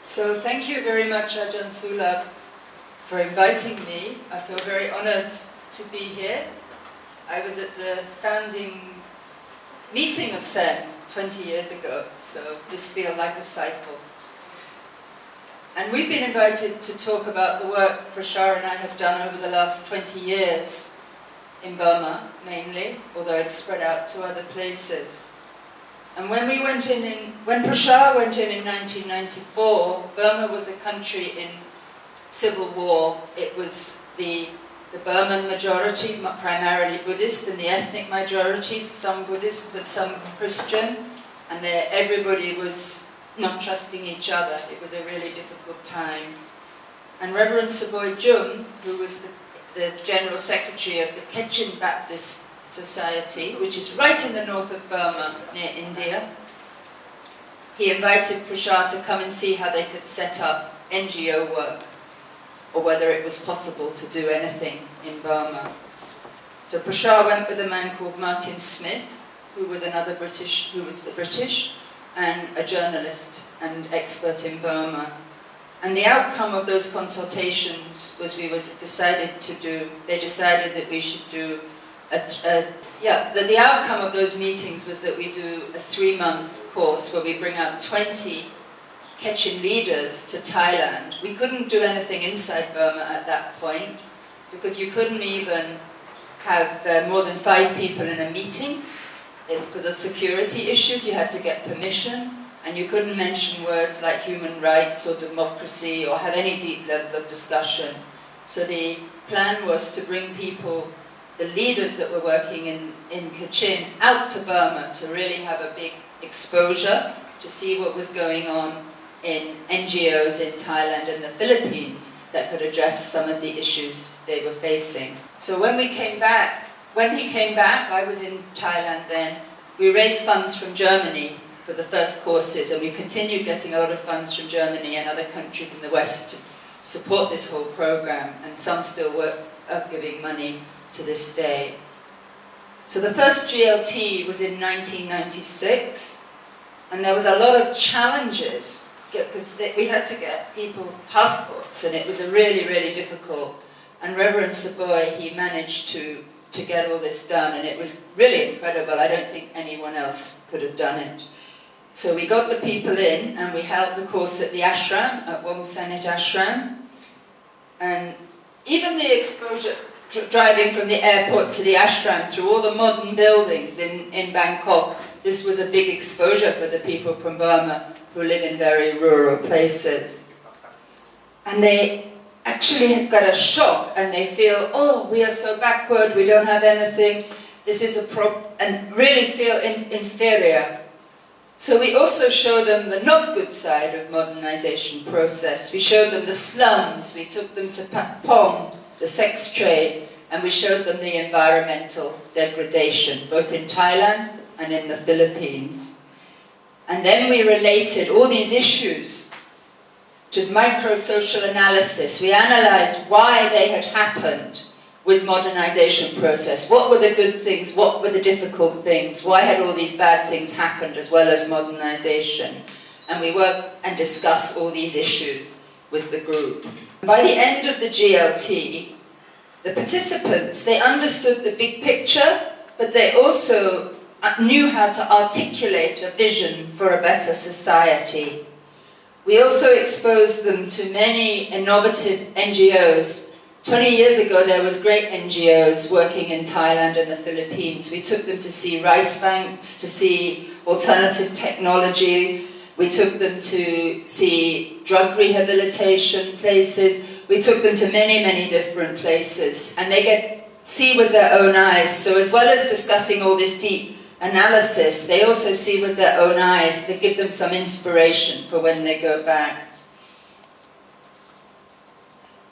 So thank you very much, Ajahn Sulab, for inviting me. I feel very honoured to be here. I was at the founding meeting of SEM 20 years ago, so this feels like a cycle. And we've been invited to talk about the work Pracha and I have done over the last 20 years in Burma, mainly, although it's spread out to other places. And when Pracha went in 1994, Burma was a country in civil war. It was the Burman majority, primarily Buddhist, and the ethnic majority, some Buddhist but some Christian, and everybody was not trusting each other. It was a really difficult time. And Reverend Saboy Jum, who was the General Secretary of the Kachin Baptist Society, which is right in the north of Burma, near India, he invited Pracha to come and see how they could set up NGO work, or whether it was possible to do anything in Burma. So Pracha went with a man called Martin Smith, who was the British, and a journalist and expert in Burma. And the outcome of those consultations was they decided that we should do the outcome of those meetings was that we do a 3-month course where we bring out 20 Kachin leaders to Thailand. We couldn't do anything inside Burma at that point because you couldn't even have more than 5 people in a meeting. Because of security issues, you had to get permission, and you couldn't mention words like human rights or democracy or have any deep level of discussion. So the plan was to bring people, the leaders that were working in Kachin, out to Burma to really have a big exposure, to see what was going on in NGOs in Thailand and the Philippines that could address some of the issues they were facing. So when he came back, I was in Thailand then, we raised funds from Germany for the first courses, and we continued getting a lot of funds from Germany and other countries in the West to support this whole program, and some still are giving money to this day. So the first GLT was in 1996, and there was a lot of challenges because we had to get people passports, and it was a really, really difficult. And Reverend Saboy, he managed to get all this done, and it was really incredible. I don't think anyone else could have done it. So we got the people in, and we held the course at the ashram, at Wong Sanit Ashram, and even the exposure, driving from the airport to the ashram through all the modern buildings in Bangkok, this was a big exposure for the people from Burma who live in very rural places. And they actually have got a shock, and they feel, oh, we are so backward, we don't have anything, this is a problem, and really feel inferior. So we also show them the not good side of modernization process. We showed them the slums, we took them to Patpong, the sex trade, and we showed them the environmental degradation, both in Thailand and in the Philippines. And then we related all these issues, which is micro-social analysis. We analysed why they had happened with modernization process. What were the good things? What were the difficult things? Why had all these bad things happened as well as modernization? And we work and discuss all these issues with the group. By the end of the GLT, the participants, they understood the big picture, but they also knew how to articulate a vision for a better society. We also exposed them to many innovative NGOs. 20 years ago, there was great NGOs working in Thailand and the Philippines. We took them to see rice banks, to see alternative technology. We took them to see drug rehabilitation places. We took them to many, many different places. And they see with their own eyes. So as well as discussing all this deep analysis, they also see with their own eyes. They give them some inspiration for when they go back.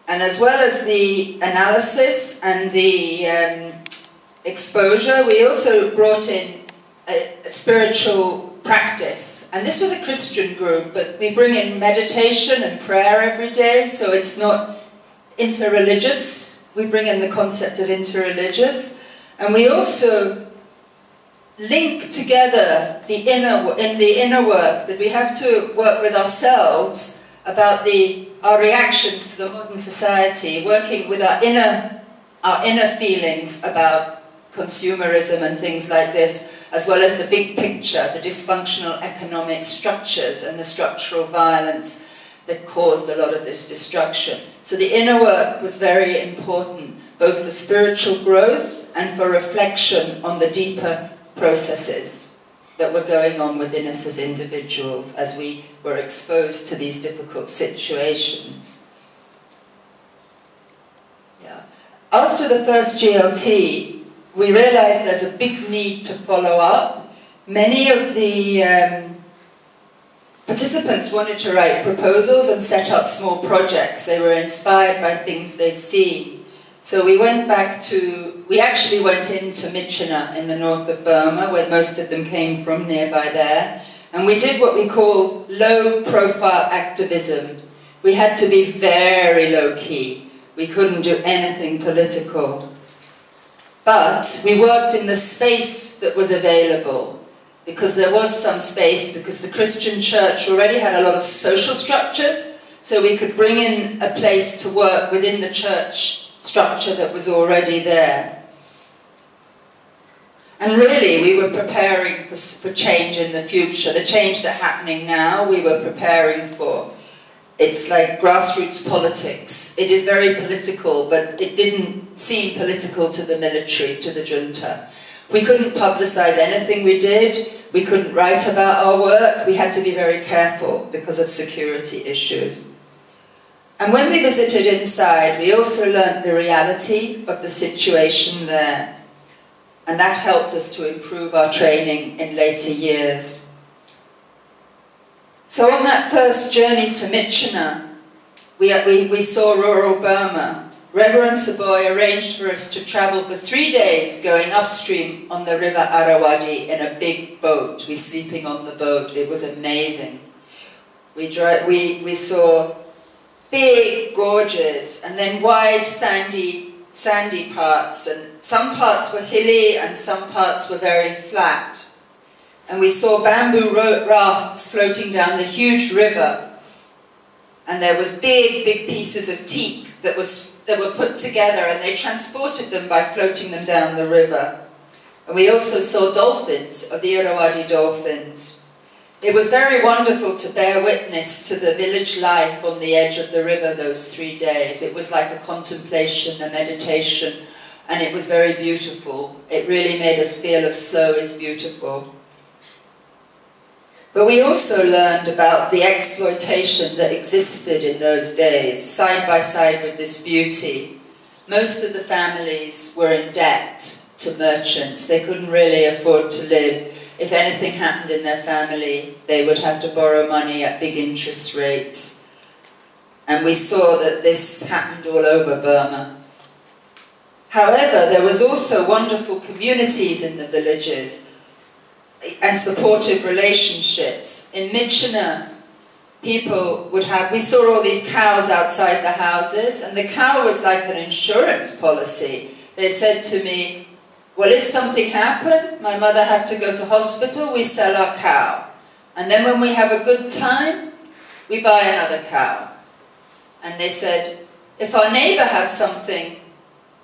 And as well as the analysis and the exposure, we also brought in a spiritual practice. And this was a Christian group, but we bring in meditation and prayer every day, so it's not interreligious. We bring in the concept of interreligious. And we also link together in the inner work, that we have to work with ourselves about our reactions to the modern society, working with our inner feelings about consumerism and things like this, as well as the big picture, the dysfunctional economic structures and the structural violence that caused a lot of this destruction. So the inner work was very important, both for spiritual growth and for reflection on the deeper processes that were going on within us as individuals as we were exposed to these difficult situations. Yeah. After the first GLT, we realized there's a big need to follow up. Many of the participants wanted to write proposals and set up small projects. They were inspired by things they've seen. So we actually went into Myitkyina in the north of Burma, where most of them came from nearby there, and we did what we call low-profile activism. We had to be very low-key. We couldn't do anything political. But we worked in the space that was available, because there was some space, because the Christian church already had a lot of social structures, so we could bring in a place to work within the church structure that was already there. And really, we were preparing for change in the future. The change that's happening now, we were preparing for. It's like grassroots politics. It is very political, but it didn't seem political to the military, to the junta. We couldn't publicize anything we did. We couldn't write about our work. We had to be very careful because of security issues. And when we visited inside, we also learnt the reality of the situation there. And that helped us to improve our training in later years. So on that first journey to Myitkyina, we saw rural Burma. Reverend Saboy arranged for us to travel for 3 days going upstream on the river Arawadi in a big boat. We were sleeping on the boat. It was amazing. We saw big gorges and then wide sandy parts, and some parts were hilly and some parts were very flat. And we saw bamboo rafts floating down the huge river, and there was big pieces of teak that were put together, and they transported them by floating them down the river. And we also saw dolphins, or the Irrawaddy dolphins. It was very wonderful to bear witness to the village life on the edge of the river those 3 days. It was like a contemplation, a meditation, and it was very beautiful. It really made us feel as slow is beautiful. But we also learned about the exploitation that existed in those days, side by side with this beauty. Most of the families were in debt to merchants. They couldn't really afford to live. If anything happened in their family, they would have to borrow money at big interest rates. And we saw that this happened all over Burma. However, there was also wonderful communities in the villages and supportive relationships. In Myitkyina, we saw all these cows outside the houses, and the cow was like an insurance policy. They said to me, well, if something happened, my mother had to go to hospital, we sell our cow. And then when we have a good time, we buy another cow. And they said, if our neighbor has something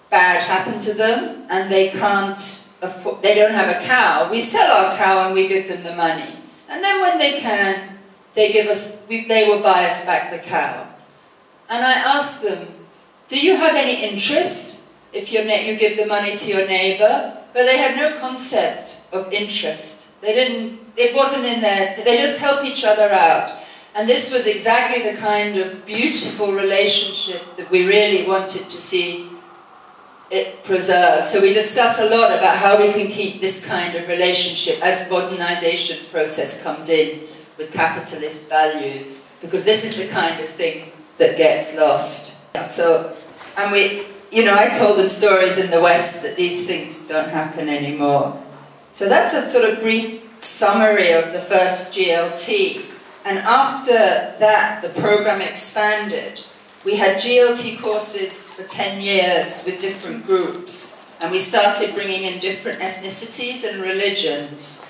bad happen to them and they don't have a cow, we sell our cow and we give them the money. And then when they can, they will buy us back the cow. And I asked them, do you have any interest if you give the money to your neighbor? But they had no concept of interest. It wasn't in there, they just help each other out. And this was exactly the kind of beautiful relationship that we really wanted to see it preserved. So we discuss a lot about how we can keep this kind of relationship as modernization process comes in with capitalist values, because this is the kind of thing that gets lost. I told them stories in the West that these things don't happen anymore. So that's a sort of brief summary of the first GLT. And after that, the program expanded. We had GLT courses for 10 years with different groups, and we started bringing in different ethnicities and religions.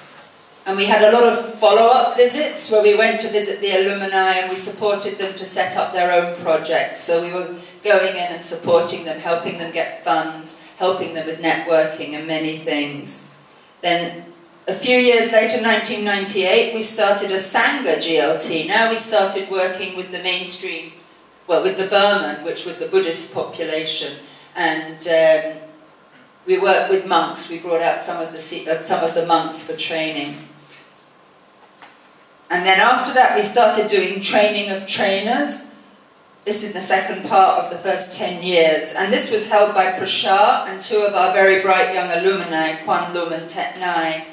And we had a lot of follow-up visits where we went to visit the alumni and we supported them to set up their own projects. So we were going in and supporting them, helping them get funds, helping them with networking and many things. Then a few years later, 1998, we started a Sangha GLT. Now we started working with the mainstream, well, with the Burman, which was the Buddhist population. And we worked with monks. We brought out some of the monks for training. And then after that, we started doing training of trainers. This is the second part of the first 10 years. And this was held by Pracha and two of our very bright young alumni, Kwan Lum and Tet Nai.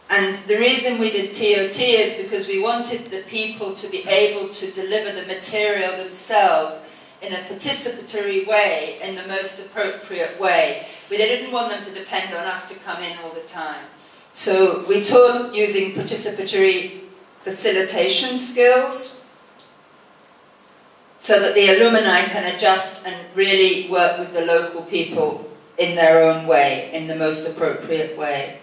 And the reason we did TOT is because we wanted the people to be able to deliver the material themselves in a participatory way, in the most appropriate way. We didn't want them to depend on us to come in all the time. So we taught using participatory facilitation skills so that the alumni can adjust and really work with the local people in their own way, in the most appropriate way.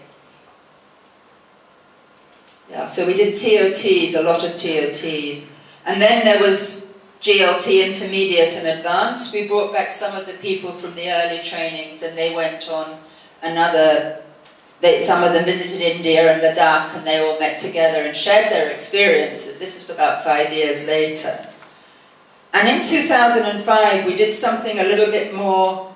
Yeah, so we did TOTs, a lot of TOTs. And then there was GLT, intermediate and advanced. We brought back some of the people from the early trainings and they went on another. Some of them visited India and Ladakh and they all met together and shared their experiences. This was about 5 years later. And in 2005 we did something a little bit more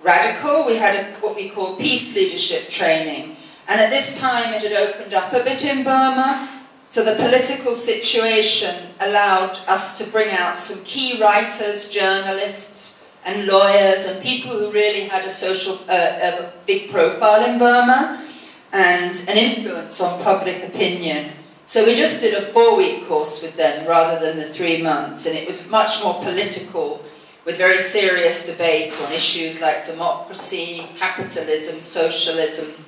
radical. We had what we call peace leadership training. And at this time it had opened up a bit in Burma. So the political situation allowed us to bring out some key writers, journalists, and lawyers and people who really had a big profile in Burma and an influence on public opinion. So we just did a 4-week course with them rather than the 3 months, and it was much more political with very serious debate on issues like democracy, capitalism, socialism,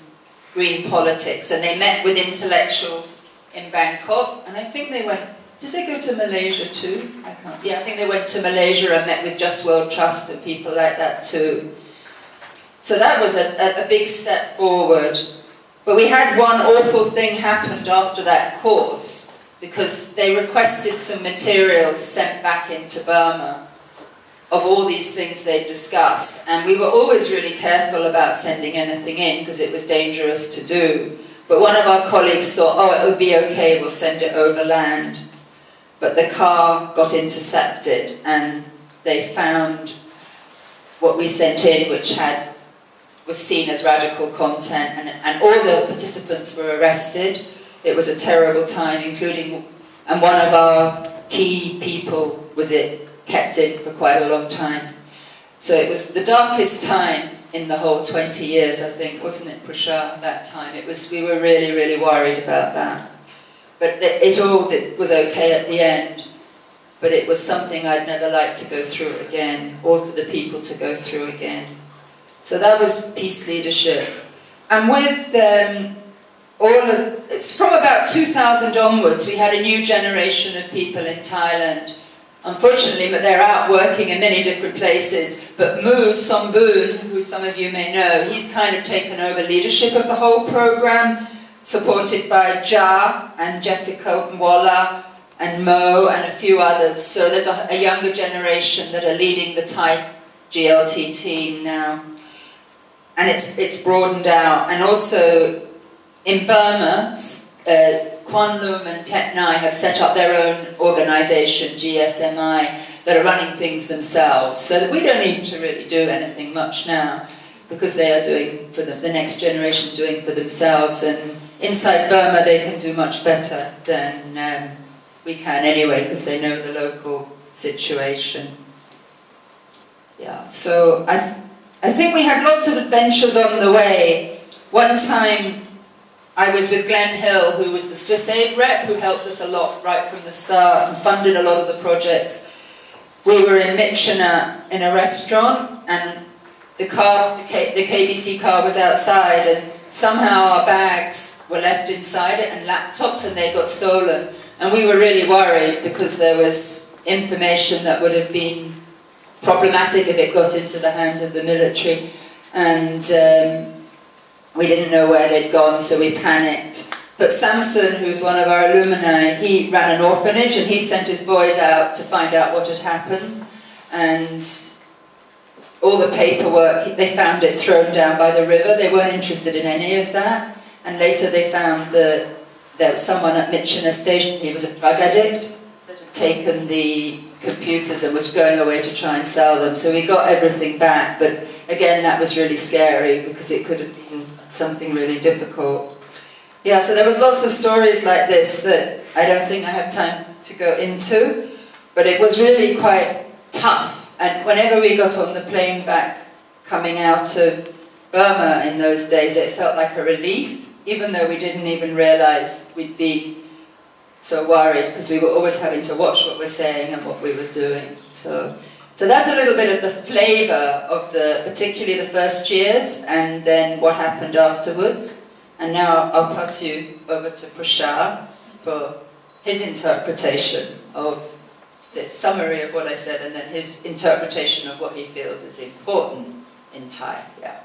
green politics, and they met with intellectuals in Bangkok, and I think they went. Did they go to Malaysia too? I can't. Yeah, I think they went to Malaysia and met with Just World Trust and people like that too. So that was a big step forward. But we had one awful thing happened after that course because they requested some material sent back into Burma of all these things they'd discussed. And we were always really careful about sending anything in because it was dangerous to do. But one of our colleagues thought, oh, it'll be okay, we'll send it overland. But the car got intercepted and they found what we sent in, which was seen as radical content, and all the participants were arrested. It was a terrible time, and one of our key people was kept in for quite a long time. So it was the darkest time in the whole 20 years, I think, wasn't it, Pracha, that time? We were really, really worried about that. But it all was okay at the end. But it was something I'd never like to go through again, or for the people to go through again. So that was peace leadership. And with it's from about 2000 onwards, we had a new generation of people in Thailand. Unfortunately, but they're out working in many different places. But Mu Somboon, who some of you may know, he's kind of taken over leadership of the whole program, supported by Ja and Jessica Mwala and Mo and a few others. So there's a younger generation that are leading the Thai GLT team now. And it's broadened out. And also in Burma, Kwan Lum and Tet Nai have set up their own organisation, GSMI, that are running things themselves. So that we don't need to really do anything much now because they are doing for the next generation doing for themselves. And inside Burma they can do much better than we can anyway because they know the local situation. Yeah, so I think we had lots of adventures on the way. One time I was with Glenn Hill, who was the Swiss Aid rep, who helped us a lot right from the start and funded a lot of the projects. We were in Myitkyina in a restaurant, and the KBC car was outside, and somehow our bags were left inside it and laptops, and they got stolen. And we were really worried because there was information that would have been problematic if it got into the hands of the military. And we didn't know where they'd gone, so we panicked. But Samson, who's one of our alumni, he ran an orphanage and he sent his boys out to find out what had happened. And all the paperwork, they found it thrown down by the river. They weren't interested in any of that. And later they found that there was someone at Mitchener Station, he was a drug addict, that had taken the computers and was going away to try and sell them. So we got everything back, but again, that was really scary because it could have been something really difficult. Yeah, so there was lots of stories like this that I don't think I have time to go into, but it was really quite tough. And whenever we got on the plane back coming out of Burma in those days, it felt like a relief, even though we didn't even realize we'd be so worried because we were always having to watch what we're saying and what we were doing. So that's a little bit of the flavor of particularly the first years and then what happened afterwards. And now I'll pass you over to Pracha for his interpretation of this summary of what I said and then his interpretation of what he feels is important in Thai. Yeah.